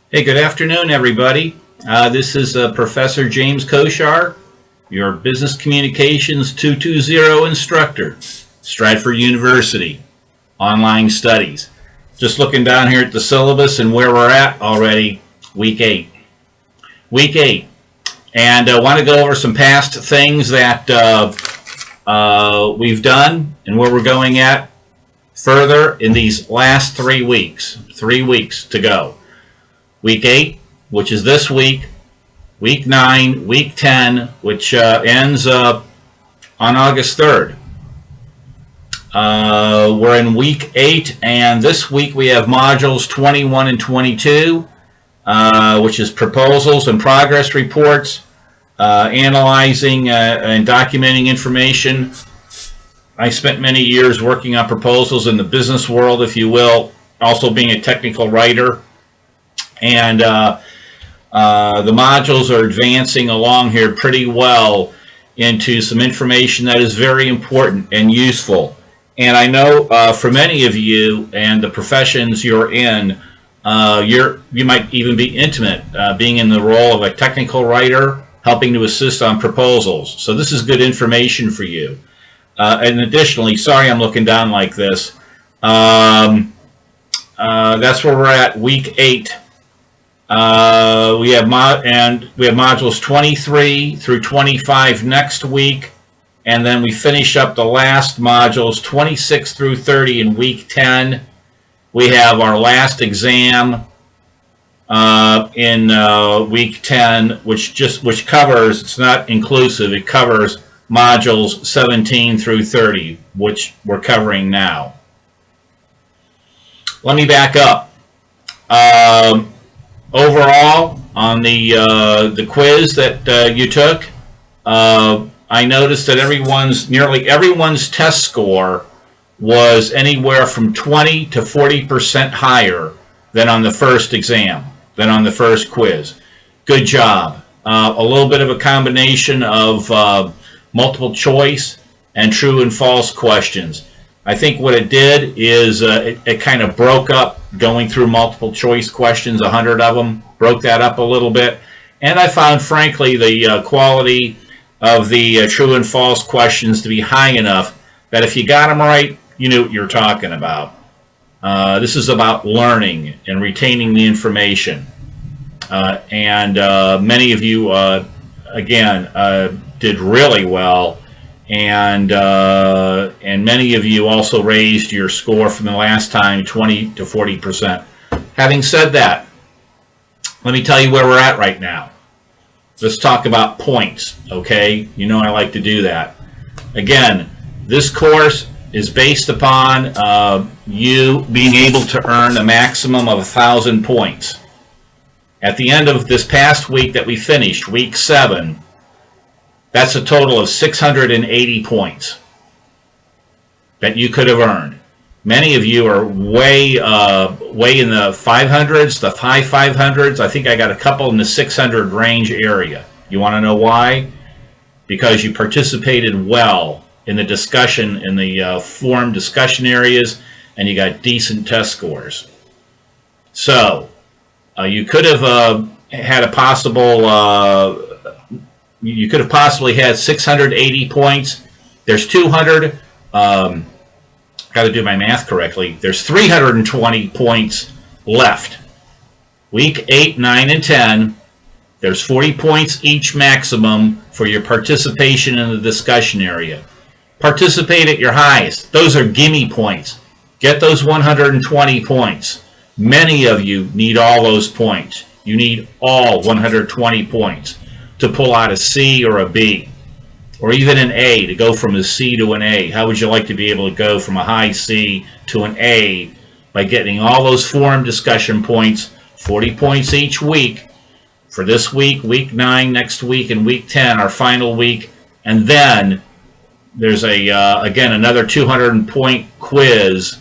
Hey, good afternoon, everybody. This is Professor James Koshar, your Business Communications 220 instructor, Stratford University, online studies. Just looking down here at the syllabus and where we're at already, week 8. Week 8. And I want to go over some past things that we've done and where we're going at further in these last 3 weeks. 3 weeks to go. Week 8, which is this week, week 9, week 10, which ends on August 3rd. We're in week 8, and this week we have modules 21 and 22, which is proposals and progress reports, analyzing and documenting information. I spent many years working on proposals in the business world, if you will, also being a technical writer. And the modules are advancing along here pretty well into some information that is very important and useful. And I know for many of you and the professions you're in, you might even be intimate, being in the role of a technical writer, helping to assist on proposals. So this is good information for you. And additionally, sorry I'm looking down like this. That's where we're at, week 8. We have modules 23 through 25 next week, and then we finish up the last modules 26 through 30 in week 10. We have our last exam in week 10, which covers, it's not inclusive, it covers modules 17 through 30, which we're covering now. Let me back up. Overall, on the quiz that you took, I noticed that nearly everyone's test score was anywhere from 20 to 40% higher than on the first exam, than on the first quiz. Good job. A little bit of a combination of multiple choice and true and false questions. I think what it did is it kind of broke up going through multiple choice questions, 100 of them, broke that up a little bit. And I found, frankly, the quality of the true and false questions to be high enough that if you got them right, you knew what you were talking about. This is about learning and retaining the information. And many of you, again, did really well. And many of you also raised your score from the last time 20 to 40%. Having said that, let me tell you where we're at right now. Let's talk about points, okay? You know I like to do that. Again, this course is based upon you being able to earn a maximum of 1,000 points. At the end of this past week that we finished, week 7, that's a total of 680 points that you could have earned. Many of you are way in the 500s, the high 500s. I think I got a couple in the 600 range area. You want to know why? Because you participated well in the discussion, in the forum discussion areas, and you got decent test scores. So you could have had a possible... You could have possibly had 680 points. There's 200. Got to do my math correctly. There's 320 points left. Week 8, 9, and 10. There's 40 points each maximum for your participation in the discussion area. Participate at your highest. Those are gimme points. Get those 120 points. Many of you need all those points. You need all 120 points to pull out a C or a B, or even an A, to go from a C to an A. How would you like to be able to go from a high C to an A by getting all those forum discussion points, 40 points each week, for this week, week 9, next week, and week 10, our final week, and then there's again, another 200-point quiz.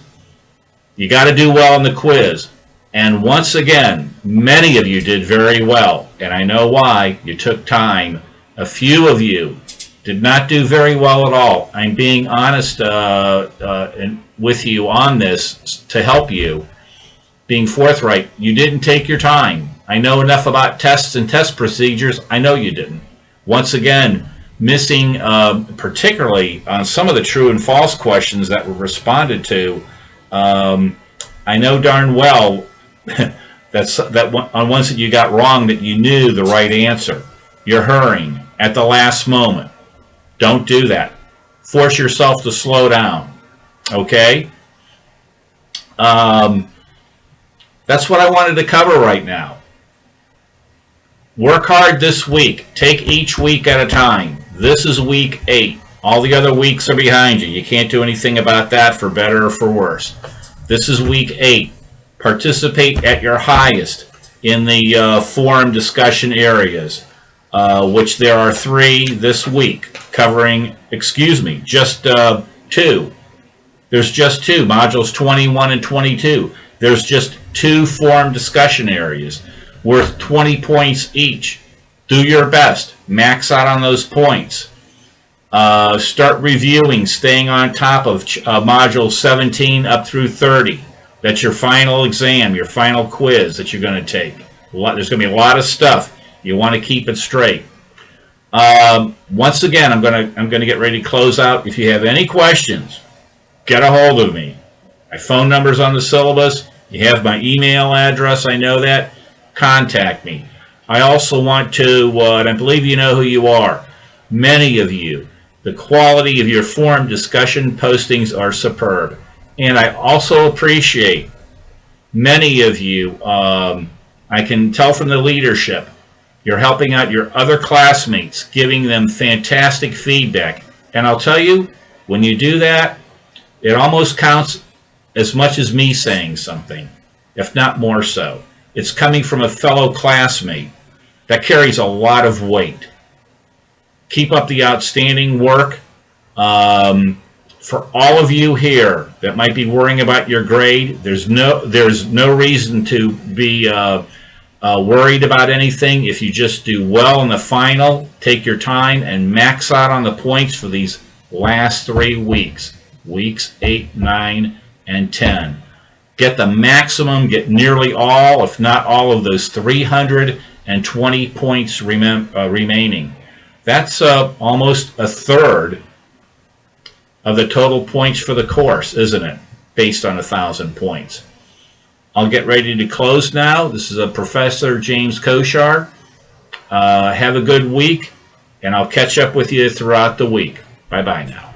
You got to do well in the quiz. And once again, many of you did very well, and I know why. You took time. A few of you did not do very well at all. I'm being honest with you on this to help you. Being forthright, you didn't take your time. I know enough about tests and test procedures. I know you didn't. Once again, missing, particularly on some of the true and false questions that were responded to. I know darn well that on ones that you got wrong, that you knew the right answer. You're hurrying at the last moment. Don't do that. Force yourself to slow down. Okay? That's what I wanted to cover right now. Work hard this week. Take each week at a time. This is week 8. All the other weeks are behind you. You can't do anything about that, for better or for worse. This is week 8. Participate at your highest in the forum discussion areas, which there are 3 this week, covering, just 2. There's just 2, modules 21 and 22. There's just 2 forum discussion areas worth 20 points each. Do your best. Max out on those points. Start reviewing, staying on top of module 17 up through 30. That's your final exam, your final quiz that you're going to take. There's going to be a lot of stuff. You want to keep it straight. Once again, I'm going to get ready to close out. If you have any questions, get a hold of me. My phone number's on the syllabus. You have my email address. I know that. Contact me. I also want to, and I believe you know who you are, many of you, the quality of your forum discussion postings are superb. And I also appreciate many of you, I can tell from the leadership, you're helping out your other classmates, giving them fantastic feedback. And I'll tell you, when you do that, it almost counts as much as me saying something, if not more so. It's coming from a fellow classmate. That carries a lot of weight. Keep up the outstanding work. For all of you here that might be worrying about your grade, there's no reason to be worried about anything. If you just do well in the final, take your time and max out on the points for these last 3 weeks, weeks 8, 9, and 10. Get the maximum, get nearly all, if not all, of those 320 points remaining. That's almost a third of the total points for the course, isn't it? Based on 1,000 points. I'll get ready to close now. This is Professor James Koshar. Have a good week, and I'll catch up with you throughout the week. Bye-bye now.